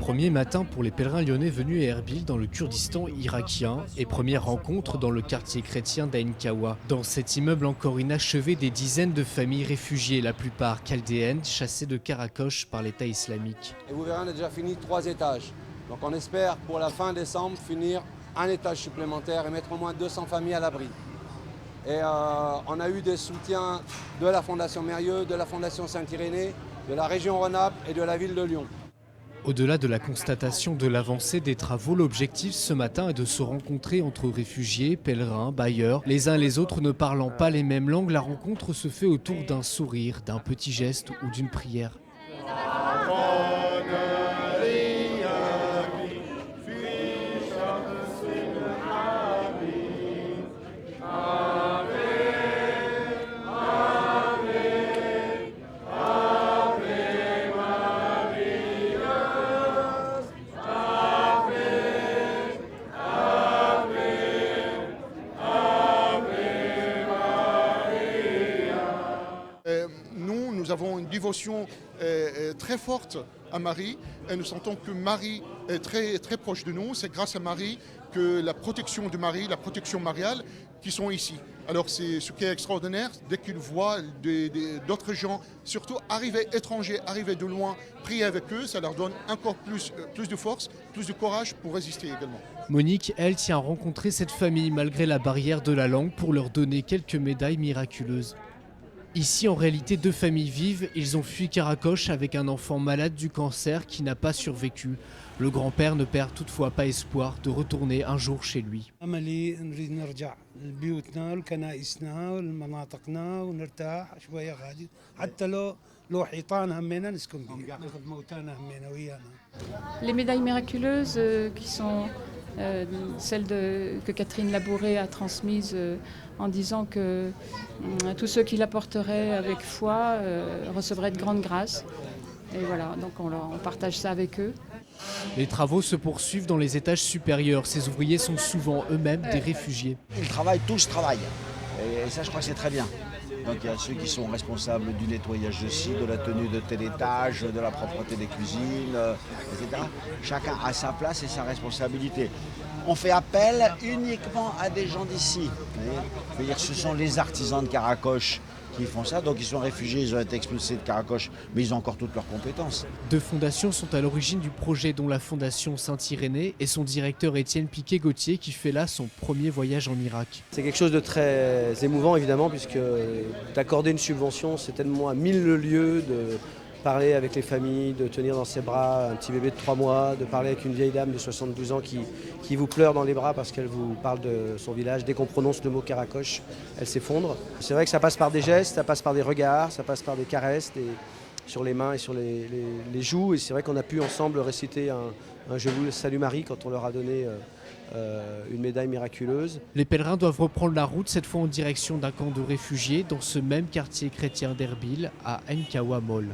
Premier matin pour les pèlerins lyonnais venus à Erbil dans le Kurdistan irakien et première rencontre dans le quartier chrétien d'Ain Kawa. Dans cet immeuble encore inachevé, des dizaines de familles réfugiées, la plupart chaldéennes, chassées de Karakoche par l'État islamique. Et vous verrez, on a déjà fini 3 étages. Donc on espère pour la fin décembre finir un étage supplémentaire et mettre au moins 200 familles à l'abri. Et on a eu des soutiens de la Fondation Mérieux, de la Fondation Saint-Irénée, de la région Rhône-Alpes et de la ville de Lyon. Au-delà de la constatation de l'avancée des travaux, l'objectif ce matin est de se rencontrer entre réfugiés, pèlerins, bailleurs. Les uns et les autres ne parlant pas les mêmes langues, la rencontre se fait autour d'un sourire, d'un petit geste ou d'une prière. Nous avons une dévotion très forte à Marie et nous sentons que Marie est très, très proche de nous. C'est grâce à Marie que la protection de Marie, la protection mariale, qui sont ici. Alors c'est ce qui est extraordinaire, dès qu'ils voient d'autres gens, surtout étrangers, arriver de loin, prier avec eux, ça leur donne encore plus de force, plus de courage pour résister également. Monique, elle, tient à rencontrer cette famille malgré la barrière de la langue pour leur donner quelques médailles miraculeuses. Ici, en réalité, deux familles vivent. Ils ont fui Karakoche avec un enfant malade du cancer qui n'a pas survécu. Le grand-père ne perd toutefois pas espoir de retourner un jour chez lui. Les médailles miraculeuses qui sont celles que Catherine Labouré a transmises en disant que tous ceux qui la porteraient avec foi recevraient de grandes grâces. Et voilà, donc on partage ça avec eux. Les travaux se poursuivent dans les étages supérieurs. Ces ouvriers sont souvent eux-mêmes des réfugiés. Ils travaillent, tous travaillent. Et ça, je crois que c'est très bien. Donc il y a ceux qui sont responsables du nettoyage de site, de la tenue de tel étage, de la propreté des cuisines, etc. Chacun a sa place et sa responsabilité. On fait appel uniquement à des gens d'ici. Ce sont les artisans de Karakoche qui font ça. Donc ils sont réfugiés, ils ont été expulsés de Karakoche, mais ils ont encore toutes leurs compétences. Deux fondations sont à l'origine du projet, dont la Fondation Saint-Irénée et son directeur Étienne Piquet-Gauthier qui fait là son premier voyage en Irak. C'est quelque chose de très émouvant évidemment, puisque d'accorder une subvention, c'est tellement à 1000 lieues de parler avec les familles, de tenir dans ses bras un petit bébé de 3 mois, de parler avec une vieille dame de 72 ans qui vous pleure dans les bras parce qu'elle vous parle de son village. Dès qu'on prononce le mot Karakoche, elle s'effondre. C'est vrai que ça passe par des gestes, ça passe par des regards, ça passe par des caresses sur les mains et sur les joues. Et c'est vrai qu'on a pu ensemble réciter un Je vous salue Marie quand on leur a donné une médaille miraculeuse. Les pèlerins doivent reprendre la route, cette fois en direction d'un camp de réfugiés dans ce même quartier chrétien d'Erbil, à Ain Kawa Mol.